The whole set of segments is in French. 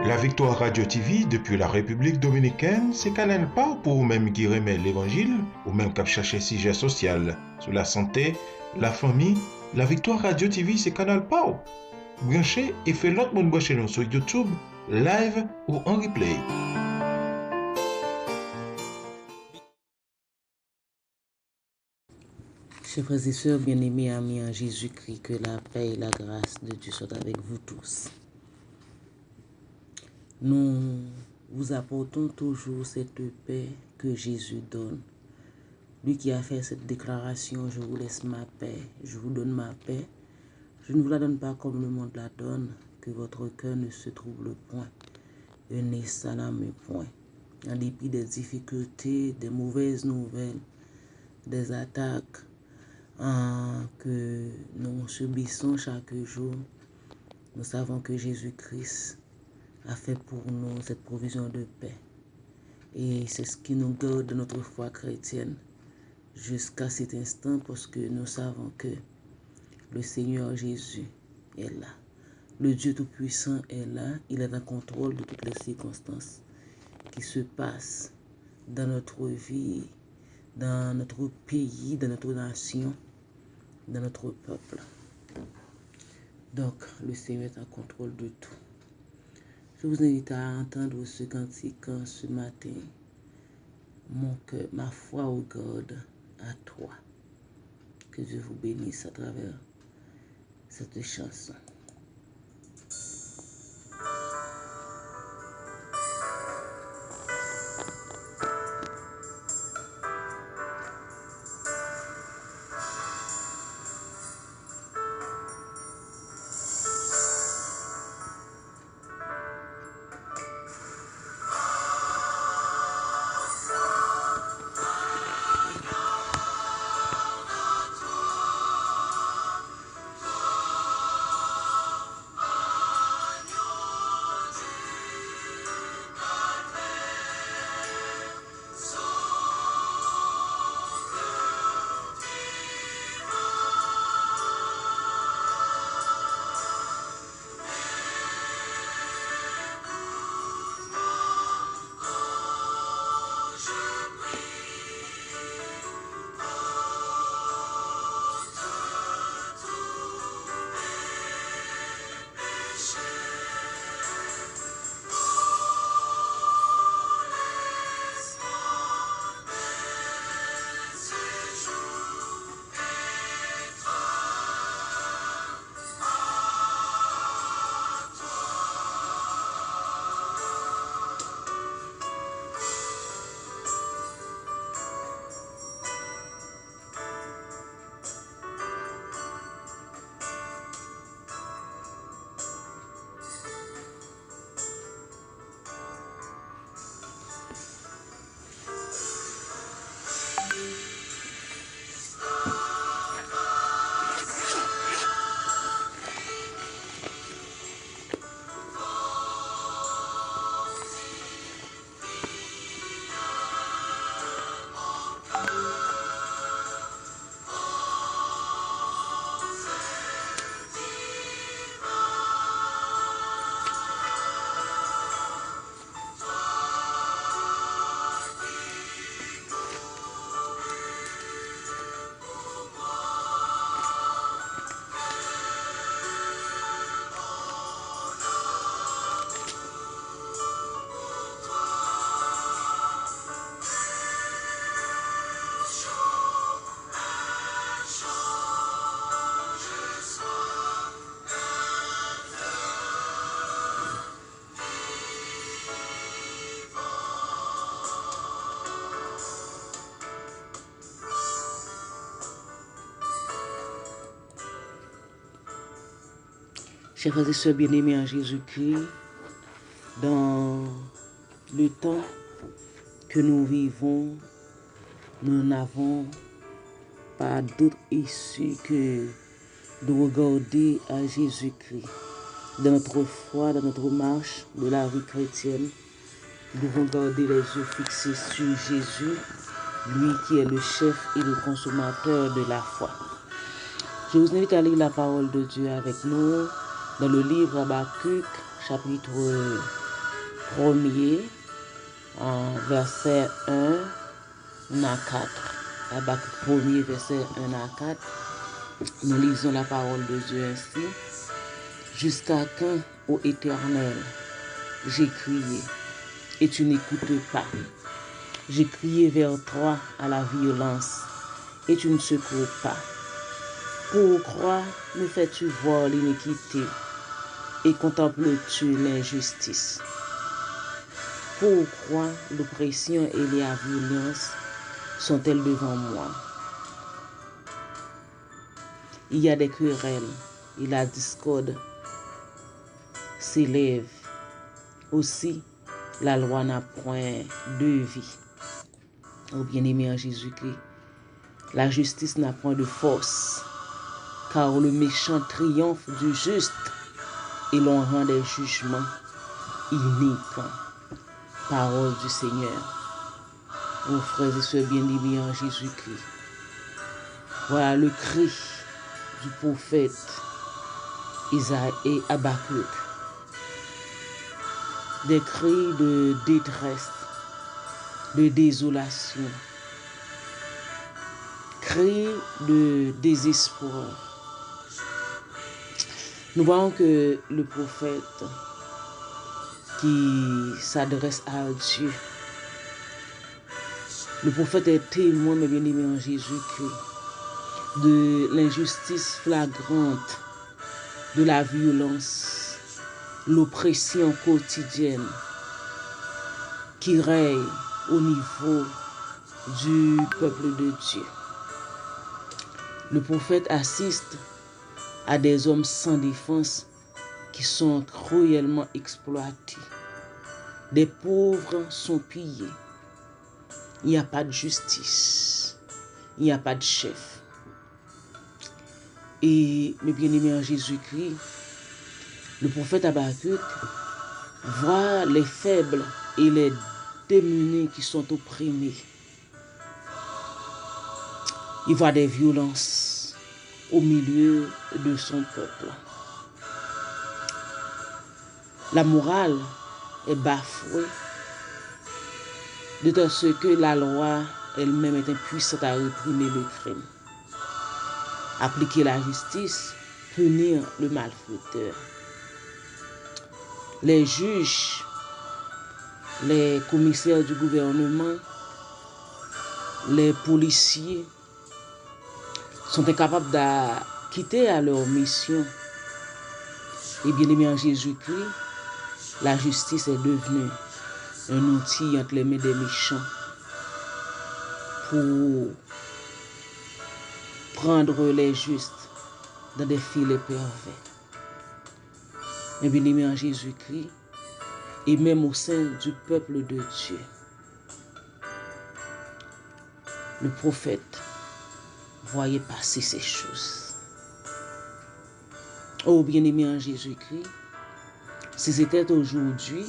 La Victoire Radio TV depuis la République Dominicaine, c'est Canal pas pour vous-même qui remet l'Évangile, ou même qui chercher sujet social, sur la santé, la famille. La Victoire Radio TV, c'est Canal pas. Branchez et fait l'autre monde brancher nous sur YouTube, live ou en replay. Chers frères et sœurs, bien-aimés amis en Jésus-Christ, que la paix et la grâce de Dieu soient avec vous tous. Nous vous apportons toujours cette paix que Jésus donne. Lui qui a fait cette déclaration, je vous laisse ma paix, je vous donne ma paix. Je ne vous la donne pas comme le monde la donne, que votre cœur ne se trouble point et ne s'alarme point. En dépit des difficultés, des mauvaises nouvelles, des attaques que nous subissons chaque jour, nous savons que Jésus-Christ a fait pour nous cette provision de paix. Et c'est ce qui nous garde de notre foi chrétienne jusqu'à cet instant, parce que nous savons que le Seigneur Jésus est là. Le Dieu Tout-Puissant est là. Il est en contrôle de toutes les circonstances qui se passent dans notre vie, dans notre pays, dans notre nation, dans notre peuple. Donc, le Seigneur est en contrôle de tout. Je vous invite à entendre ce cantique ce matin. Mon cœur, ma foi regarde à toi. Que Dieu vous bénisse à travers cette chanson. Chers frères et sœurs bien-aimés en Jésus-Christ, dans le temps que nous vivons, nous n'avons pas d'autre issue que de regarder à Jésus-Christ. Dans notre foi, dans notre marche de la vie chrétienne, nous devons garder les yeux fixés sur Jésus, lui qui est le chef et le consommateur de la foi. Je vous invite à lire la parole de Dieu avec nous dans le livre Habakkuk, chapitre 1er, verset 1 à 4. Habakkuk 1er, verset 1 à 4. Nous lisons la parole de Dieu ainsi. Jusqu'à quand, ô Éternel, j'ai crié, et tu n'écoutes pas. J'ai crié vers toi à la violence, et tu ne secours pas. Pourquoi me fais-tu voir l'iniquité, et contemples-tu l'injustice? Pourquoi l'oppression et la violence sont-elles devant moi? Il y a des querelles, et la discorde s'élève. Aussi, la loi n'a point de vie. Ô bien-aimé en Jésus-Christ, la justice n'a point de force, car le méchant triomphe du juste et l'on rend des jugements iniques. Parole du Seigneur. Ô frères et sœurs bien-aimés en Jésus-Christ, voilà le cri du prophète Isaïe et Habakkuk. Des cris de détresse, de désolation, cris de désespoir. Nous voyons que le prophète qui s'adresse à Dieu, le prophète est témoin, mes bien-aimés en Jésus-Christ, de l'injustice flagrante, de la violence, l'oppression quotidienne qui règne au niveau du peuple de Dieu. Le prophète assiste à des hommes sans défense qui sont cruellement exploités. Des pauvres sont pillés. Il n'y a pas de justice. Il n'y a pas de chef. Et mes bien-aimés en Jésus-Christ, le prophète Habakkuk voit les faibles et les démunis qui sont opprimés. Il voit des violences au milieu de son peuple. La morale est bafouée, de sorte que la loi elle-même est impuissante à réprimer le crime. Appliquer la justice, punir le malfaiteur. Les juges, les commissaires du gouvernement, les policiers sont incapables de quitter à leur mission. Et bien aimé en Jésus-Christ, la justice est devenue un outil entre les mains des méchants pour prendre les justes dans des filets pervers. Mais bien aimé en Jésus-Christ, et même au sein du peuple de Dieu, le prophète voyait passer ces choses. Oh bien-aimé en Jésus-Christ, si c'était aujourd'hui,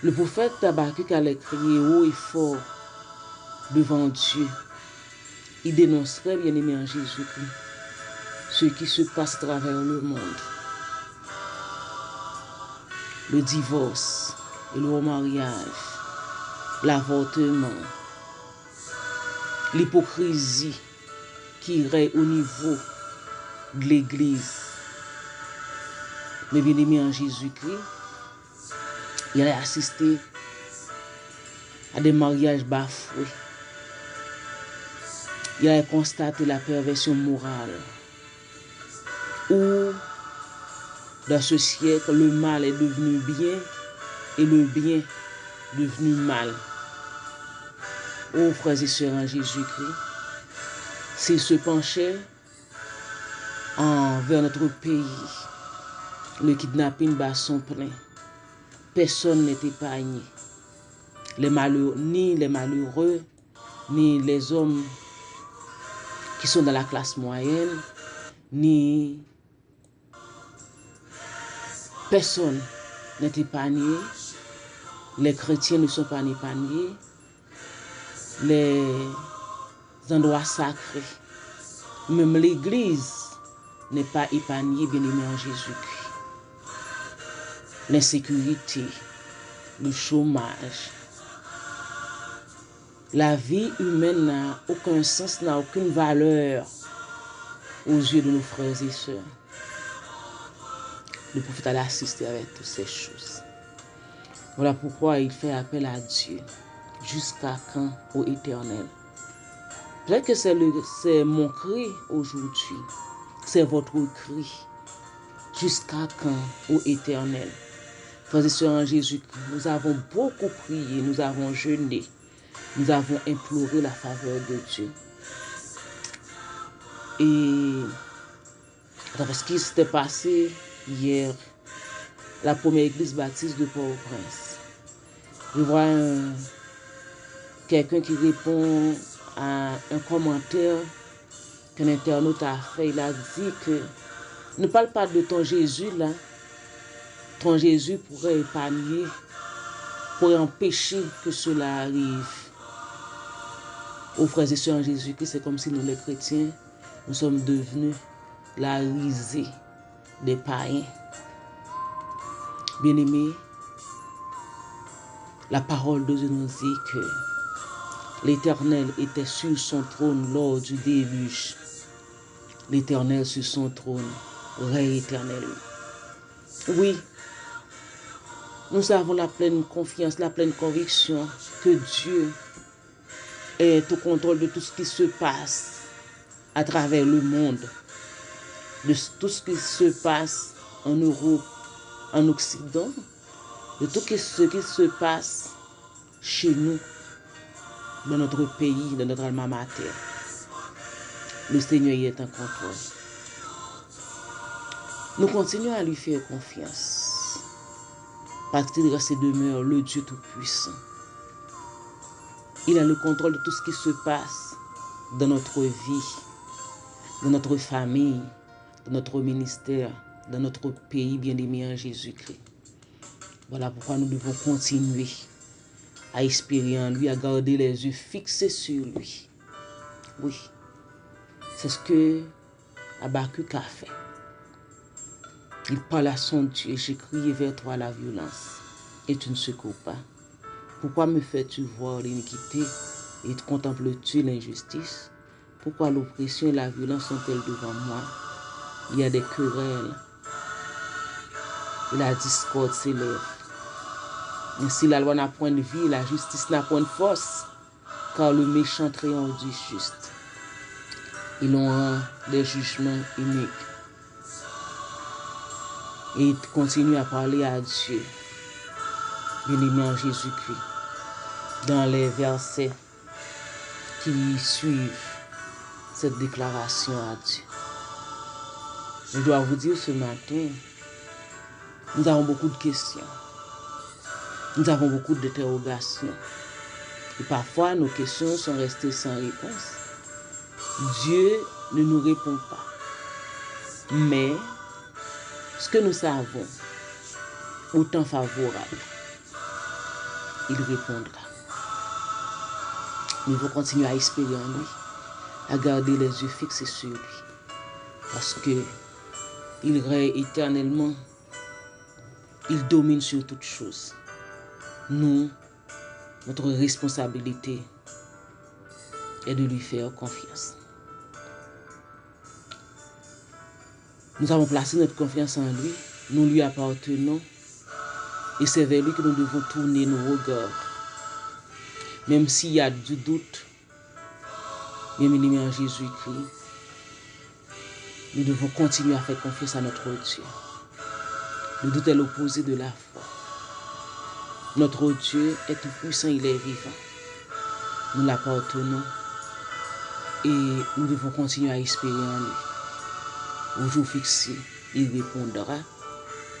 le prophète Habakkuk allait crier haut et fort devant Dieu. Il dénoncerait, bien-aimé en Jésus-Christ, ce qui se passe à travers le monde. Le divorce et le remariage, l'avortement, l'hypocrisie qui règne au niveau de l'Église. Mais bien aimé en Jésus-Christ, il a assisté à des mariages bafoués. Il a constaté la perversion morale. Où, dans ce siècle, le mal est devenu bien et le bien devenu mal. Oh, frères et sœurs en Jésus-Christ, s'il se penchait vers notre pays, le kidnapping bat son plein. Personne n'est épargné. Ni les malheureux, ni les hommes qui sont dans la classe moyenne, ni personne n'est épargné. Les chrétiens ne sont pas épargnés. Les endroits sacrés, même l'Église n'est pas épargnée, bien-aimé en Jésus-Christ. l'insécurité, le chômage. La vie humaine n'a aucun sens, n'a aucune valeur aux yeux de nos frères et sœurs. Le prophète allait assister avec toutes ces choses. Voilà pourquoi il fait appel à Dieu. Jusqu'à quand, ô Éternel? Peut-être que c'est mon cri aujourd'hui. C'est votre cri. Jusqu'à quand, ô Éternel? Frères et sœurs en Jésus-Christ, nous avons beaucoup prié, nous avons jeûné, nous avons imploré la faveur de Dieu. Et dans ce qui s'était passé hier, la première église baptiste de Port-au-Prince, je vois quelqu'un qui répond à un commentaire qu'un internaute a fait. Il a dit que ne parle pas de ton Jésus là. Ton Jésus pourrait épargner, pourrait empêcher que cela arrive. Aux frères et sœurs en Jésus-Christ, c'est comme si nous les chrétiens, nous sommes devenus la risée des païens. Bien-aimés, la parole de Dieu nous dit que l'Éternel était sur son trône lors du déluge. L'Éternel sur son trône, règne éternellement. Oui, nous avons la pleine confiance, la pleine conviction que Dieu est au contrôle de tout ce qui se passe à travers le monde, de tout ce qui se passe en Europe, en Occident, de tout ce qui se passe chez nous, dans notre pays, dans notre alma mater. Le Seigneur y est en contrôle. Nous continuons à lui faire confiance, parce qu'il reste et demeure le Dieu Tout-Puissant. Il a le contrôle de tout ce qui se passe dans notre vie, dans notre famille, dans notre ministère, dans notre pays bien-aimé en Jésus-Christ. Voilà pourquoi nous devons continuer à espérer en lui, à garder les yeux fixés sur lui. Oui, c'est ce que Habakkuk a fait. Il parle à son Dieu: j'ai crié vers toi la violence, et tu ne secours pas. Pourquoi me fais-tu voir l'iniquité et contemples-tu l'injustice? Pourquoi l'oppression et la violence sont-elles devant moi? Il y a des querelles et la discorde s'élève. Ainsi la loi n'a point de vie, la justice n'a point de force, car le méchant triomphe du juste. Ils ont des jugements iniques. Et il continue à parler à Dieu, bien-aimé en Jésus-Christ, dans les versets qui suivent cette déclaration à Dieu. Je dois vous dire ce matin, nous avons beaucoup de questions. Nous avons beaucoup d'interrogations. Et parfois, nos questions sont restées sans réponse. Dieu ne nous répond pas. Mais ce que nous savons, autant favorable, il répondra. Nous devons continuer à espérer en lui, à garder les yeux fixés sur lui. Parce que il règne éternellement. Il domine sur toutes choses. Nous, notre responsabilité est de lui faire confiance. Nous avons placé notre confiance en lui, nous lui appartenons, et c'est vers lui que nous devons tourner nos regards. Même s'il y a du doute, bien-aimé en Jésus-Christ, nous devons continuer à faire confiance à notre Dieu. Le doute est l'opposé de la foi. Notre Dieu est tout puissant, il est vivant. Nous l'appartenons et nous devons continuer à espérer en lui. Au jour fixé, il répondra.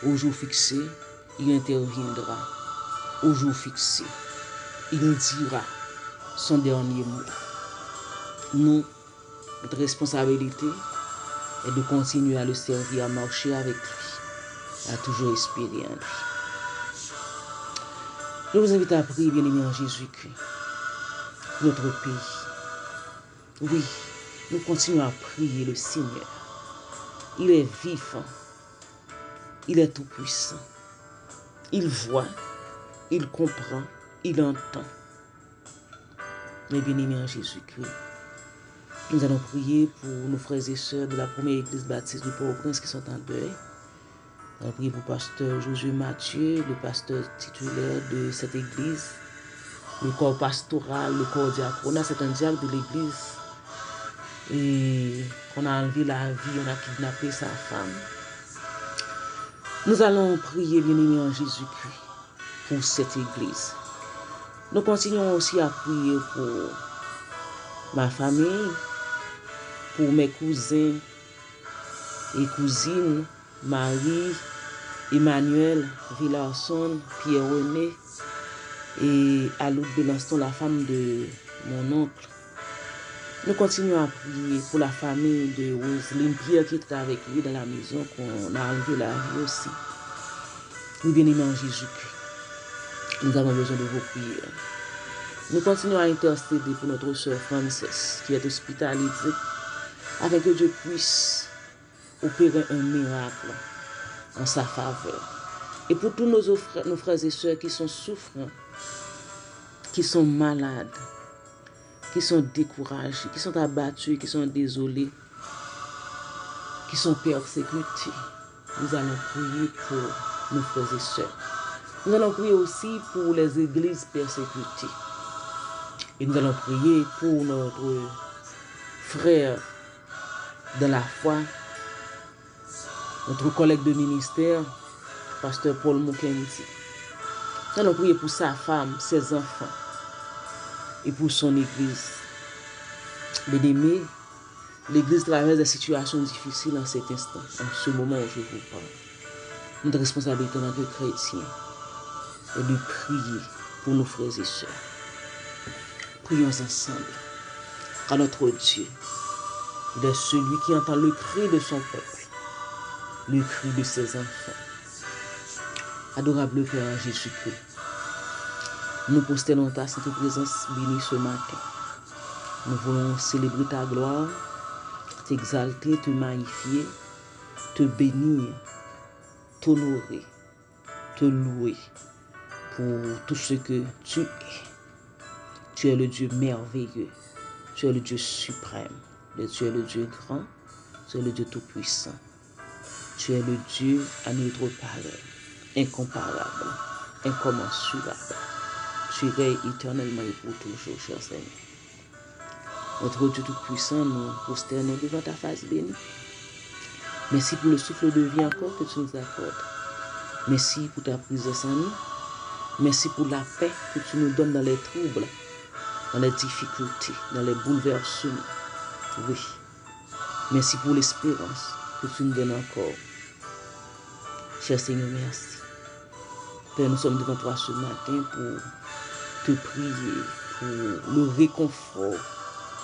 Au jour fixé, il interviendra. Au jour fixé, il dira son dernier mot. Nous, notre responsabilité est de continuer à le servir, à marcher avec lui, à toujours espérer en lui. Je vous invite à prier, bien-aimé en Jésus-Christ, notre pays. Oui, nous continuons à prier le Seigneur. Il est vivant. Il est tout puissant. il voit, il comprend, il entend. Mes bien-aimés en Jésus-Christ, nous allons prier pour nos frères et sœurs de la première église baptiste du Port-au-Prince qui sont en deuil. Nous allons prier pour le pasteur Josué Mathieu, le pasteur titulaire de cette église, le corps pastoral, le corps diaconat. C'est un diacre de l'église et qu'on a enlevé la vie, on a kidnappé sa femme. Nous allons prier, bien-aimés en Jésus-Christ, pour cette église. Nous continuons aussi à prier pour ma famille, pour mes cousins et cousines, Marie, Emmanuel, Villarson, Pierre-René et Aloud Belaston, la femme de mon oncle. Nous continuons à prier pour la famille de Roselyne Pierre qui était avec lui dans la maison, qu'on a enlevé la vie aussi. Nous bien-aimés en Jésus-Christ, nous avons besoin de vos prières. Nous continuons à intercéder pour notre sœur Frances qui est hospitalisée, afin que Dieu puisse opérer un miracle en sa faveur. Et pour tous nos frères et sœurs qui sont souffrants, qui sont malades, qui sont découragés, qui sont abattus, qui sont désolés, qui sont persécutés, nous allons prier pour nos frères et sœurs. Nous allons prier aussi pour les églises persécutées. Et nous allons prier pour notre frère de la foi, notre collègue de ministère, pasteur Paul Mukendi. Nous allons prier pour sa femme, ses enfants et pour son église. Bien-aimés, l'église traverse des situations difficiles en cet instant, en ce moment où je vous parle. Notre responsabilité en tant que chrétiens est de prier pour nos frères et sœurs. Prions ensemble, car notre Dieu, il est celui qui entend le cri de son peuple, le cri de ses enfants. Adorable Père Jésus-Christ, nous posternons ta sainte présence bénie ce matin. Nous voulons célébrer ta gloire, t'exalter, te magnifier, te bénir, t'honorer, te louer pour tout ce que tu es. Tu es le Dieu merveilleux, tu es le Dieu suprême, tu es le Dieu grand, tu es le Dieu tout-puissant. Tu es le Dieu à notre pareil, incomparable, incommensurable. Tu es éternellement et pour toujours, cher Seigneur. Notre Dieu tout-puissant, nous prosternons devant ta face bénie. Merci pour le souffle de vie encore que tu nous accordes. Merci pour ta présence en nous. Merci pour la paix que tu nous donnes dans les troubles, dans les difficultés, dans les bouleversements. Oui. Merci pour l'espérance que tu nous donnes encore. Cher Seigneur, merci. Père, nous sommes devant toi ce matin pour te prier, pour le réconfort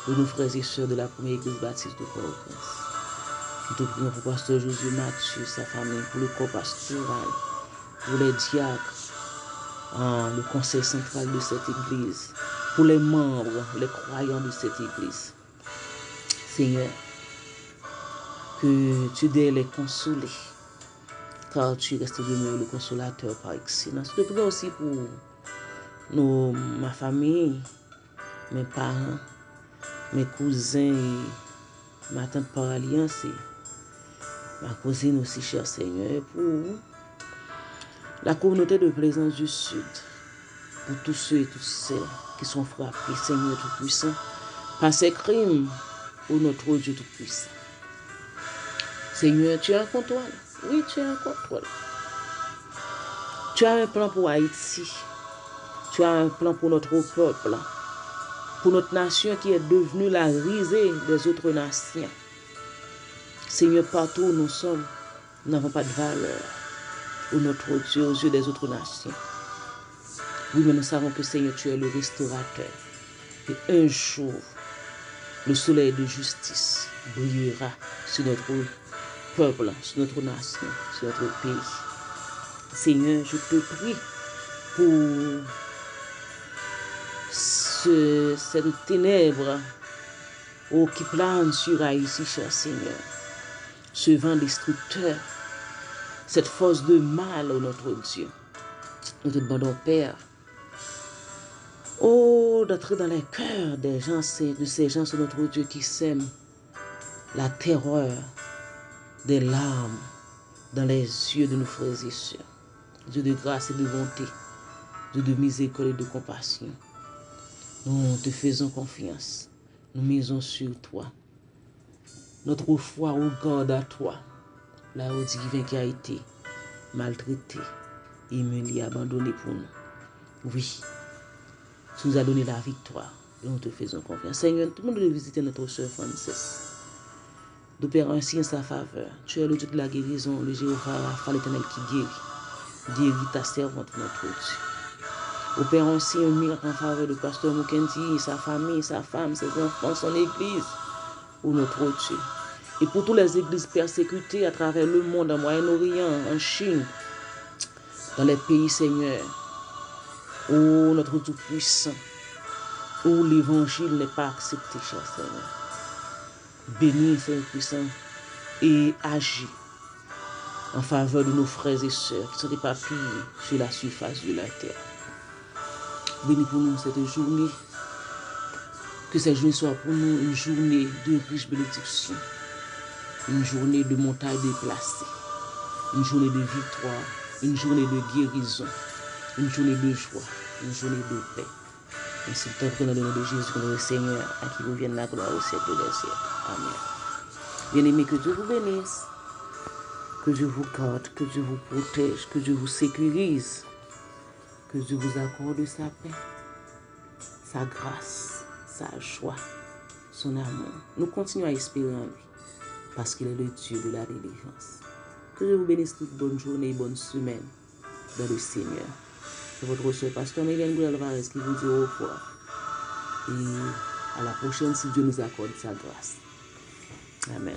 de nos frères et sœurs de la première église baptiste de Port-au-Prince. Nous te prions pour pasteur Josué Mathieu, sa famille, pour le corps pastoral, pour les diacres, le conseil central de cette église, pour les membres, les croyants de cette église. Seigneur, que tu aies les consoler, car tu restes demeuré le consolateur par excellence. Je te prie aussi pour ma famille, mes parents, mes cousins et ma tante par alliance et ma cousine aussi, cher Seigneur, pour la communauté de Plaisance du Sud, pour tous ceux et toutes celles qui sont frappés, Seigneur Tout-Puissant, par ces crimes, ô notre Dieu Tout-Puissant. Seigneur, tu es en contrôle. Oui, tu es en contrôle. Tu as un plan pour Haïti. Tu as un plan pour notre peuple, pour notre nation qui est devenue la risée des autres nations. Seigneur, partout où nous sommes, nous n'avons pas de valeur, ô notre Dieu, aux yeux des autres nations. Oui, mais nous savons que Seigneur, tu es le restaurateur. Et un jour, le soleil de justice brillera sur notre peuple, sur notre nation, sur notre pays. Seigneur, je te prie pour cette ténèbre qui plane sur Haïti, cher Seigneur. Ce vent destructeur, cette force de mal, ô notre Dieu. Nous te demandons, Père, oh, d'entrer dans les cœurs des gens, de ces gens, c'est notre Dieu qui sème la terreur, des larmes dans les yeux de nos frères et sœurs. Dieu de grâce et de bonté, Dieu de miséricorde et de compassion. Nous te faisons confiance. Nous misons sur toi. Notre foi regarde à toi. Là où divin qui a été maltraité, humilié, abandonné pour nous. Oui, tu nous as donné la victoire et nous te faisons confiance. Seigneur, tout le monde doit visiter notre soeur Frances. Nous père ainsi en sa faveur. Tu es le Dieu de la guérison, le Jéhovah Rapha, l'Éternel qui guérit. Guéris ta servante, notre Dieu. Opère ainsi un miracle en faveur de Pasteur Mukendi, sa famille, sa femme, ses enfants, son église, pour notre Dieu. Et pour toutes les églises persécutées à travers le monde, en Moyen-Orient, en Chine, dans les pays, Seigneur, où notre Tout-Puissant, où l'évangile n'est pas accepté, cher Seigneur. Bénis, Seigneur puissant, et agis en faveur de nos frères et sœurs qui sont éparpillés sur la surface de la terre. Bénis pour nous cette journée, que cette journée soit pour nous une journée de riche bénédiction, une journée de montagne déplacée, une journée de victoire, une journée de guérison, une journée de joie, une journée de paix. Ainsi, dans le nom de Jésus, le Seigneur, à qui vous vienne la gloire au siècle des siècles. Amen. Bien-aimés, que Dieu vous bénisse, que Dieu vous garde, que Dieu vous protège, que Dieu vous sécurise, que Dieu vous accorde sa paix, sa grâce, sa joie, son amour. Nous continuons à espérer en lui, parce qu'il est le Dieu de la délivrance. Que Dieu vous bénisse toute bonne journée et bonne semaine dans le Seigneur. C'est votre soeur Pasteur Mélène Alvarez qui vous dit au revoir. Et à la prochaine si Dieu nous accorde sa grâce. Amen.